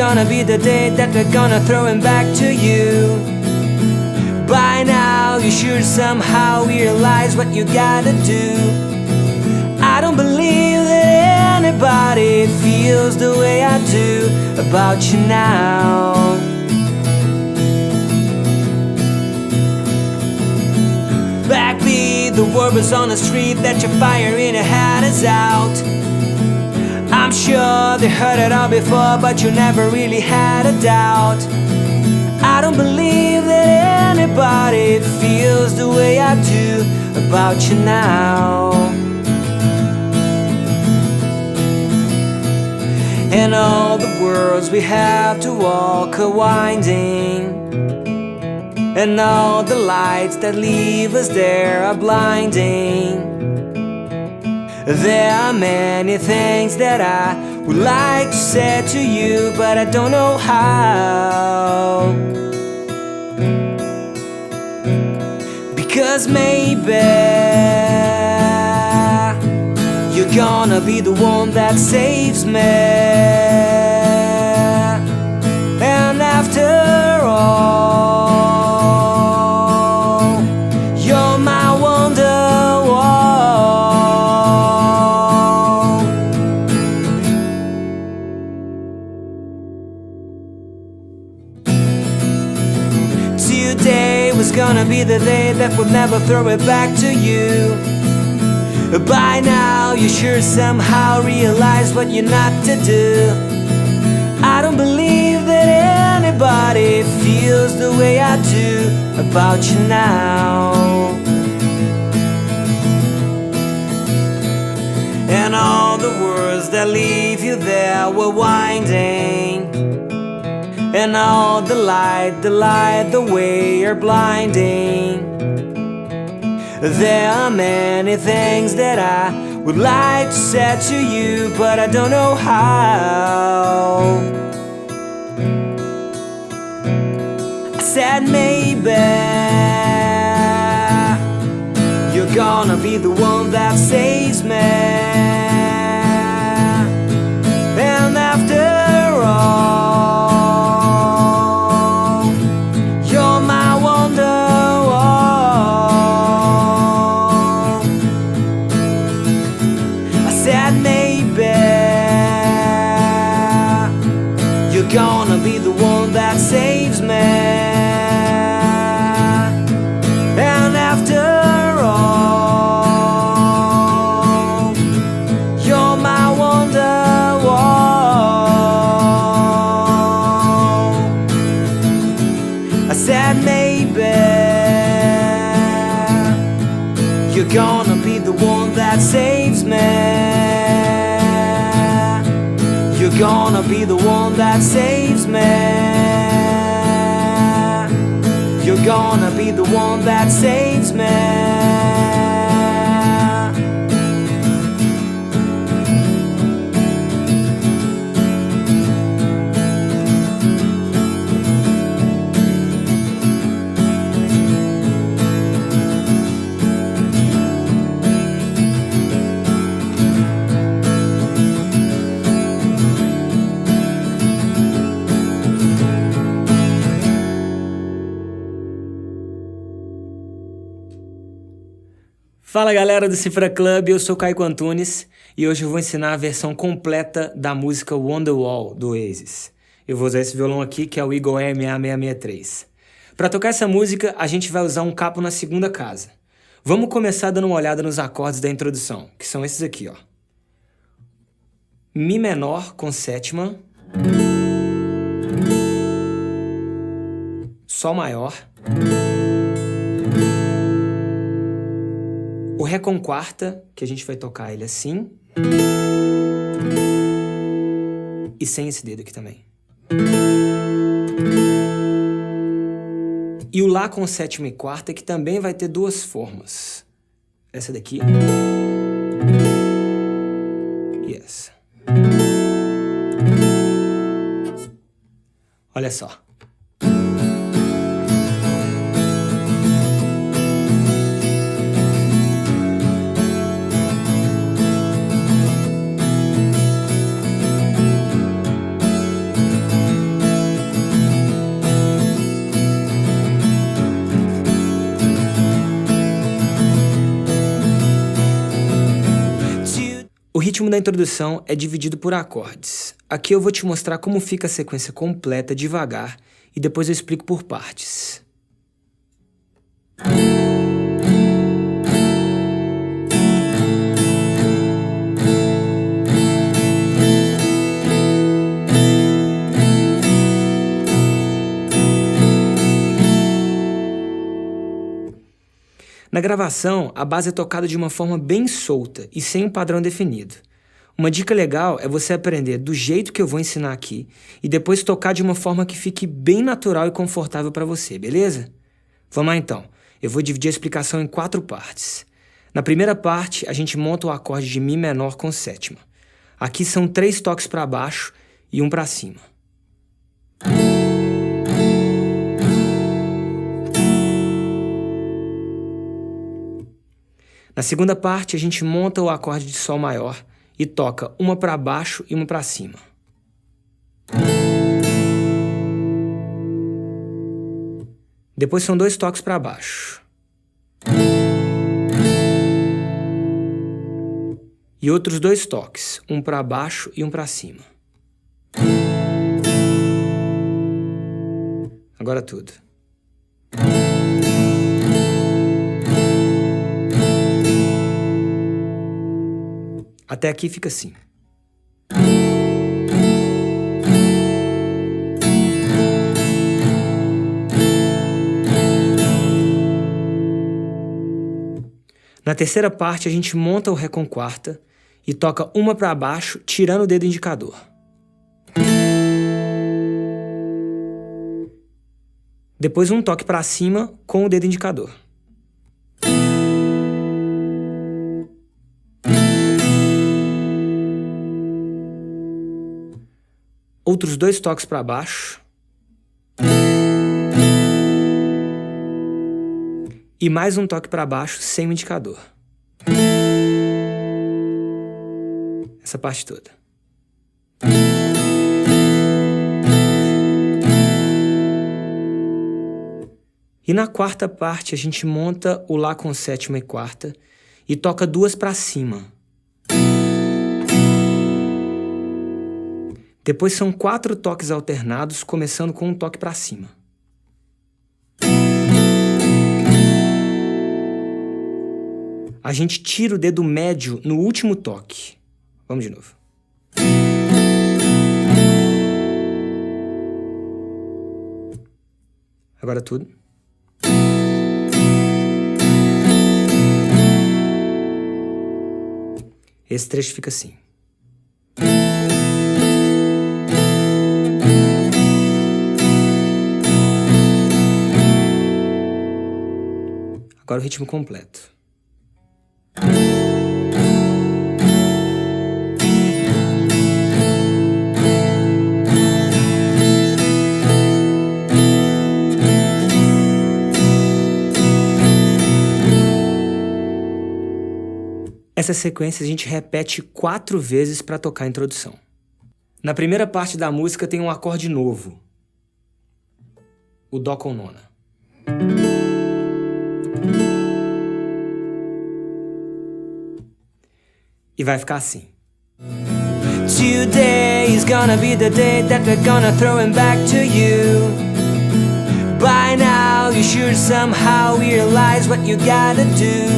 gonna be the day that we're gonna throw him back to you. By now you should somehow realize what you gotta do. I don't believe that anybody feels the way I do about you now. Backbeat, the word was on the street that your fire in your head is out. I'm sure they heard it all before, but you never really had a doubt. I don't believe that anybody feels the way I do about you now. And all the worlds we have to walk are winding, and all the lights that leave us there are blinding. There are many things that I would like to say to you, but I don't know how. Because maybe you're gonna be the one that saves me. And after all, you're my Wonderwall. Today was gonna be the day that would never throw it back to you. By now you sure somehow realize what you're not to do. I don't believe that anybody feels the way I do about you now. And all the words that leave you there were winding, and all the light the way you're blinding. There are many things that I would like to say to you, but I don't know how. I said maybe you're gonna be the one that saves me. And after all, you're my Wonderwall. I said maybe you're gonna be the one that saves me. And after all, you're my Wonderwall. I said maybe you're gonna be the one that saves me. You're gonna be the one that saves me. You're gonna be the one that saves me. Fala galera do Cifra Club, eu sou Caio Antunes e hoje eu vou ensinar a versão completa da música Wonderwall do Oasis. Eu vou usar esse violão aqui que é o Eagle MA663. Para tocar essa música a gente vai usar um capo na segunda casa. Vamos começar dando uma olhada nos acordes da introdução, que são esses aqui, ó. Mi menor com sétima, Sol maior, o Ré com quarta, que a gente vai tocar ele assim, e sem esse dedo aqui também. E o Lá com sétima e quarta, que também vai ter duas formas. Essa daqui e essa. Olha só. ritmo da introdução é dividido por acordes. Aqui eu vou te mostrar como fica a sequência completa devagar e depois eu explico por partes. Na gravação, a base é tocada de uma forma bem solta e sem um padrão definido. Uma dica legal é você aprender do jeito que eu vou ensinar aqui e depois tocar de uma forma que fique bem natural e confortável para você, beleza? Vamos lá então. Eu vou dividir a explicação em 4 partes. Na primeira parte, a gente monta o acorde de Mi menor com sétima. Aqui são 3 toques para baixo e 1 para cima. Na segunda parte, a gente monta o acorde de Sol maior e toca uma para baixo e uma para cima. Depois são 2 toques para baixo. E outros 2 toques, um para baixo e um para cima. Agora tudo. Até aqui fica assim. Na terceira parte, a gente monta o Ré com quarta e toca uma para baixo, tirando o dedo indicador. Depois um toque para cima com o dedo indicador. Outros 2 toques para baixo. E mais um toque para baixo sem o indicador. Essa parte toda. E na quarta parte a gente monta o Lá com sétima e quarta e toca 2 para cima. Depois são 4 toques alternados, começando com um toque para cima. A gente tira o dedo médio no último toque. Vamos de novo. Agora tudo. Esse trecho fica assim. Agora o ritmo completo. Essa sequência a gente repete 4 vezes para tocar a introdução. Na primeira parte da música tem um acorde novo, o Dó com nona. E vai ficar assim. Today is gonna be the day that we're gonna throw him back to you. By now you should somehow realize what you gotta do.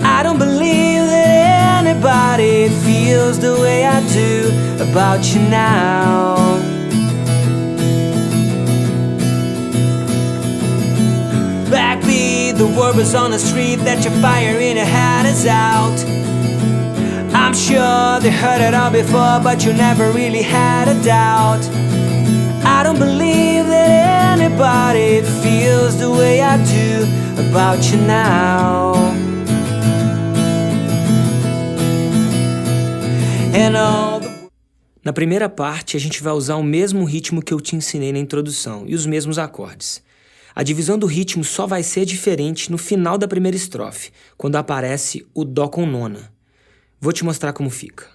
I don't believe that anybody feels the way I do about you now. Backbeat, the word was on the street that your fire in your head is out. I'm sure they heard it all before, but you never really had a doubt. I don't believe that anybody feels the way I do about you now. Na primeira parte, a gente vai usar o mesmo ritmo que eu te ensinei na introdução e os mesmos acordes. A divisão do ritmo só vai ser diferente no final da primeira estrofe, quando aparece o Dó com nona. Vou te mostrar como fica.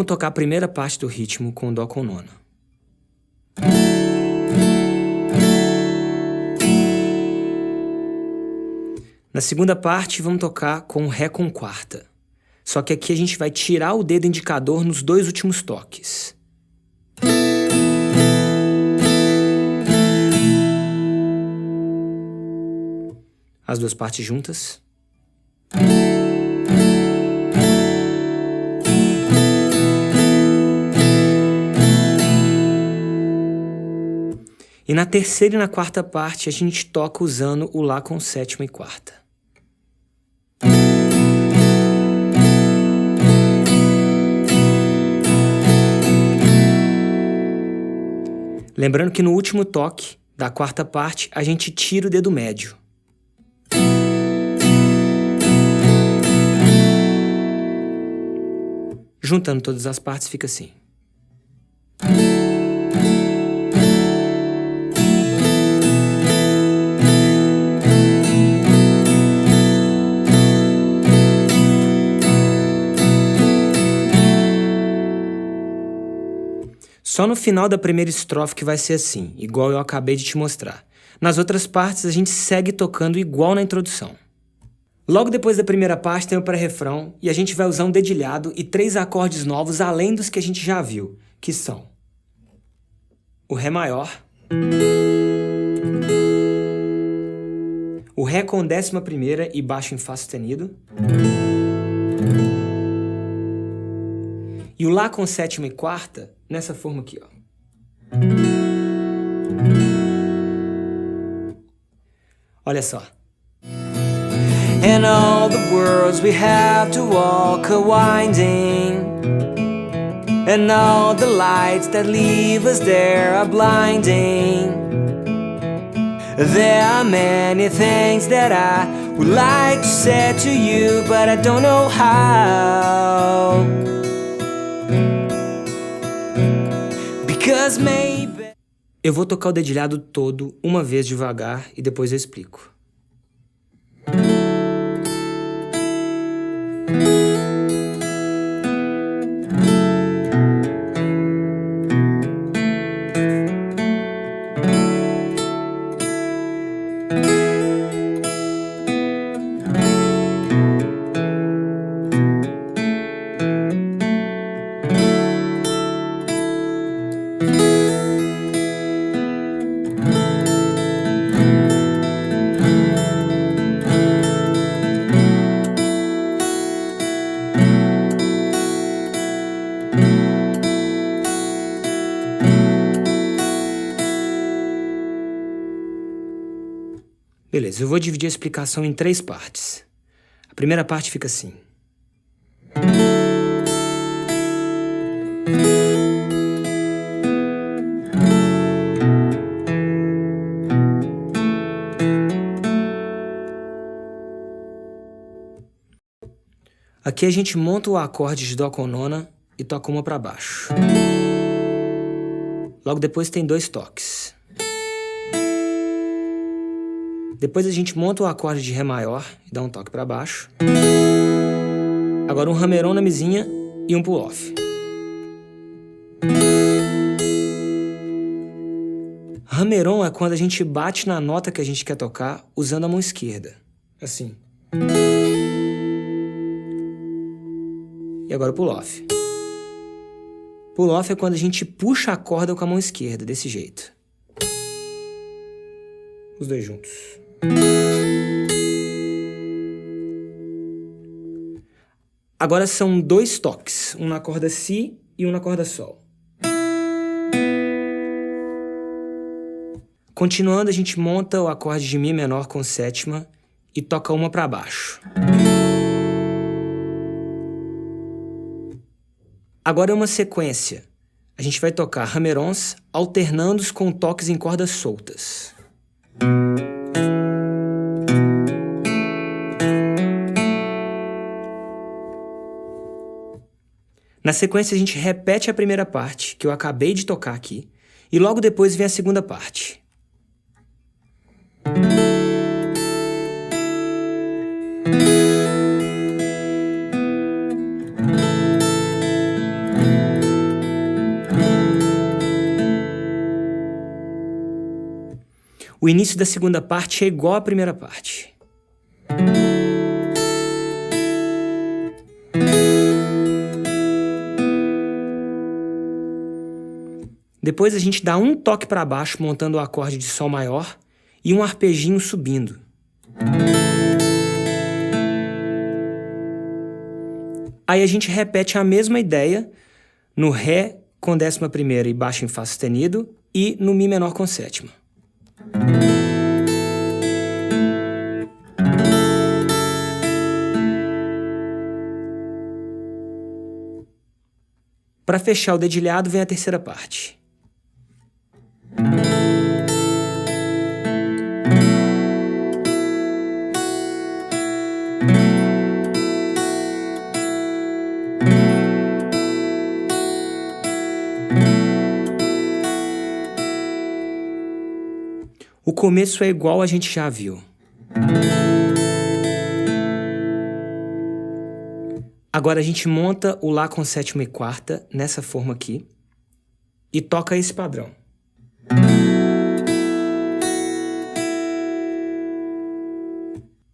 Vamos tocar a primeira parte do ritmo com Dó com nona. Na segunda parte, vamos tocar com Ré com quarta. Só que aqui a gente vai tirar o dedo indicador nos dois últimos toques. As duas partes juntas. E na terceira e na quarta parte a gente toca usando o Lá com sétima e quarta. Lembrando que no último toque da quarta parte a gente tira o dedo médio. Juntando todas as partes fica assim. Só no final da primeira estrofe que vai ser assim, igual eu acabei de te mostrar. Nas outras partes a gente segue tocando igual na introdução. Logo depois da primeira parte tem o pré-refrão e a gente vai usar um dedilhado e 3 acordes novos além dos que a gente já viu, que são o Ré maior, o Ré com 11ª e baixo em Fá sustenido, e o Lá com sétima e quarta nessa forma aqui, ó. Olha só. And all the worlds we have to walk a winding, and all the lights that leave us there are blinding. There are many things that I would like to say to you, but I don't know how. Because maybe... Eu vou tocar o dedilhado todo uma vez devagar e depois eu explico. Beleza, eu vou dividir a explicação em 3 partes. A primeira parte fica assim. Aqui a gente monta o acorde de Dó com nona e toca uma para baixo. Logo depois tem 2 toques. Depois a gente monta o acorde de Ré maior e dá um toque para baixo. Agora um hammer-on na mizinha e um pull-off. Hammer-on é quando a gente bate na nota que a gente quer tocar usando a mão esquerda. Assim. E agora o pull-off. Pull-off é quando a gente puxa a corda com a mão esquerda, desse jeito. Os 2 juntos. Agora são 2 toques, um na corda Si e um na corda Sol. Continuando, a gente monta o acorde de Mi menor com sétima e toca uma para baixo. Agora é uma sequência. A gente vai tocar hammer-ons alternando-os com toques em cordas soltas. Na sequência, a gente repete a primeira parte, que eu acabei de tocar aqui, e logo depois vem a segunda parte. O início da segunda parte é igual à primeira parte. Depois a gente dá um toque para baixo, montando o acorde de Sol maior e um arpejinho subindo. Aí a gente repete a mesma ideia no Ré com 11ª e baixo em Fá sustenido e no Mi menor com 7ª. Para fechar o dedilhado vem a terceira parte. O começo é igual a gente já viu. Agora a gente monta o Lá com 7ª e 4ª nessa forma aqui e toca esse padrão.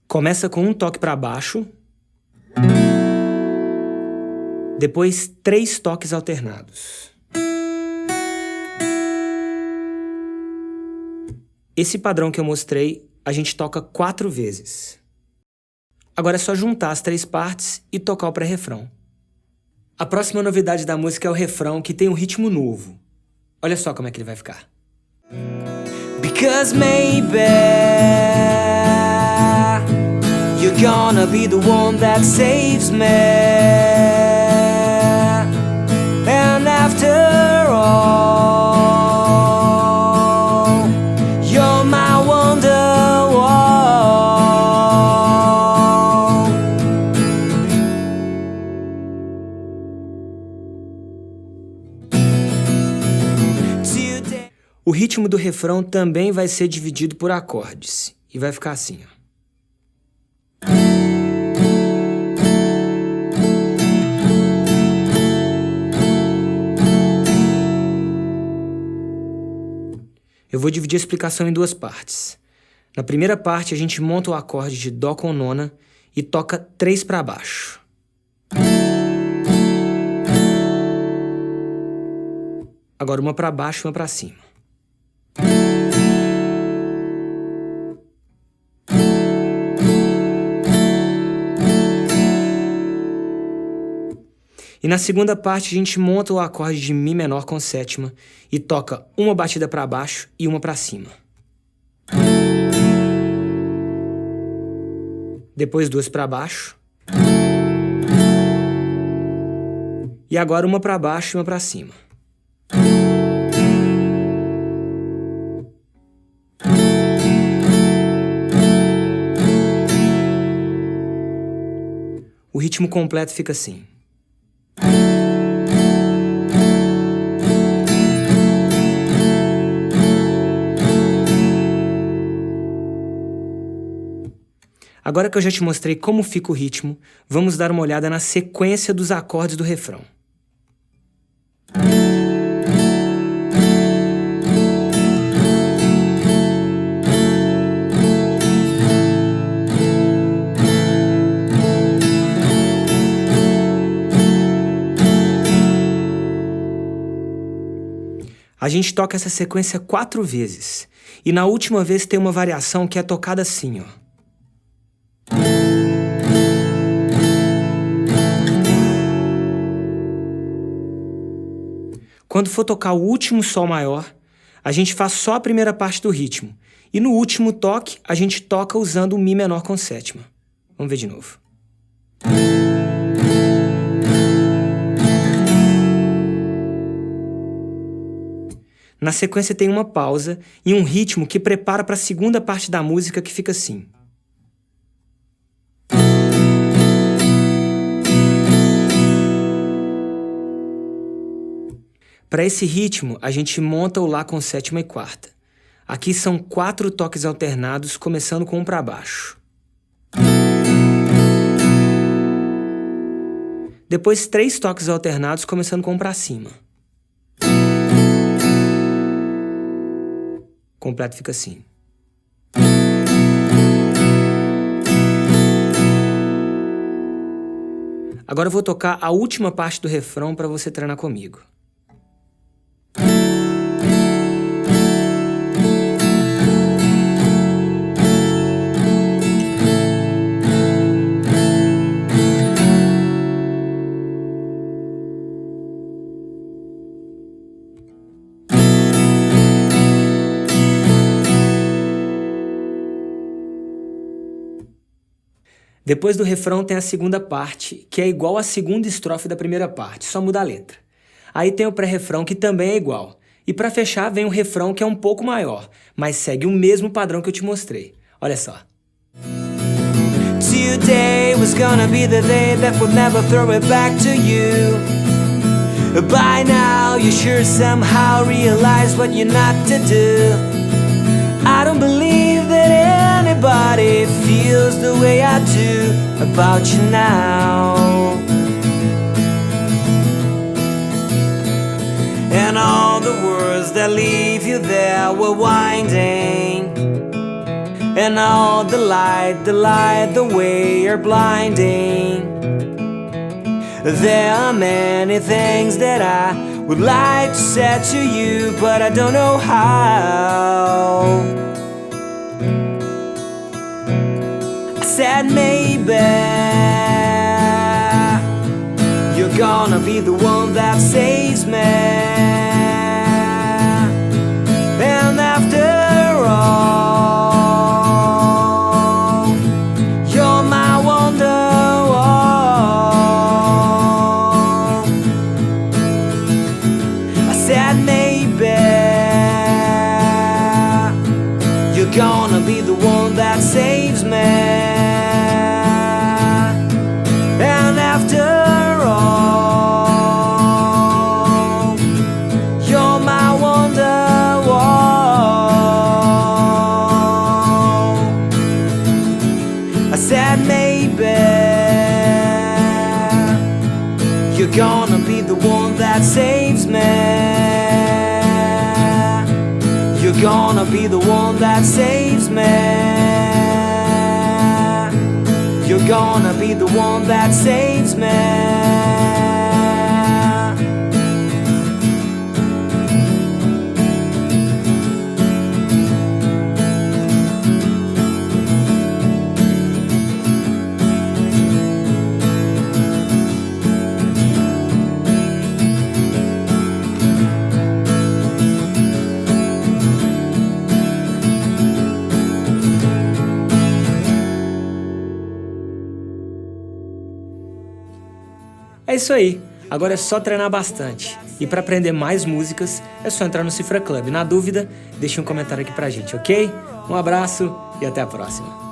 Começa com um toque para baixo, depois 3 toques alternados. Esse padrão que eu mostrei, a gente toca 4 vezes. Agora é só juntar as 3 partes e tocar o pré-refrão. A próxima novidade da música é o refrão, que tem um ritmo novo. Olha só como é que ele vai ficar. Because maybe you're gonna be the one that saves me. And after all, you're my Wonderwall. O ritmo do refrão também vai ser dividido por acordes e vai ficar assim, ó. Eu vou dividir a explicação em 2 partes. Na primeira parte, a gente monta o acorde de Dó com nona e toca 3 para baixo. Agora uma para baixo e uma para cima. E na segunda parte a gente monta o acorde de Mi menor com 7ª e toca uma batida para baixo e uma para cima. Depois 2 para baixo. E agora uma para baixo e uma para cima. O ritmo completo fica assim. Agora que eu já te mostrei como fica o ritmo, vamos dar uma olhada na sequência dos acordes do refrão. A gente toca essa sequência 4 vezes, e na última vez tem uma variação que é tocada assim, ó. Quando for tocar o último Sol maior, a gente faz só a primeira parte do ritmo. E no último toque, a gente toca usando o Mi menor com 7ª. Vamos ver de novo. Na sequência tem uma pausa e um ritmo que prepara para a segunda parte da música, que fica assim. Para esse ritmo, a gente monta o Lá com 7ª e 4ª. Aqui são 4 toques alternados, começando com um para baixo. Depois 3 toques alternados, começando com um para cima. O completo fica assim. Agora eu vou tocar a última parte do refrão para você treinar comigo. Depois do refrão tem a segunda parte, que é igual à segunda estrofe da primeira parte, só muda a letra. Aí tem o pré-refrão, que também é igual. E para fechar vem o refrão, que é um pouco maior, mas segue o mesmo padrão que eu te mostrei. Olha só. Today was gonna be the day that would never throw it back to you. By now you sure somehow realize what you're not to do. I don't believe that anybody feels the way I do about you now. And all the words that leave you there were winding. And all the light, the way you're blinding. There are many things that I would like to say to you, but I don't know how. I said maybe you're gonna be the one that saves me. And after all, you're my wonderwall. I said maybe you're gonna be the one that saves me. And after all, you're my wonderwall. I said maybe you're gonna be the one that saves me. You're gonna be the one that saves me. You're gonna be the one that saves me. É isso aí, agora é só treinar bastante. E para aprender mais músicas, é só entrar no Cifra Club. Na dúvida, deixe um comentário aqui pra gente, ok? Um abraço e até a próxima.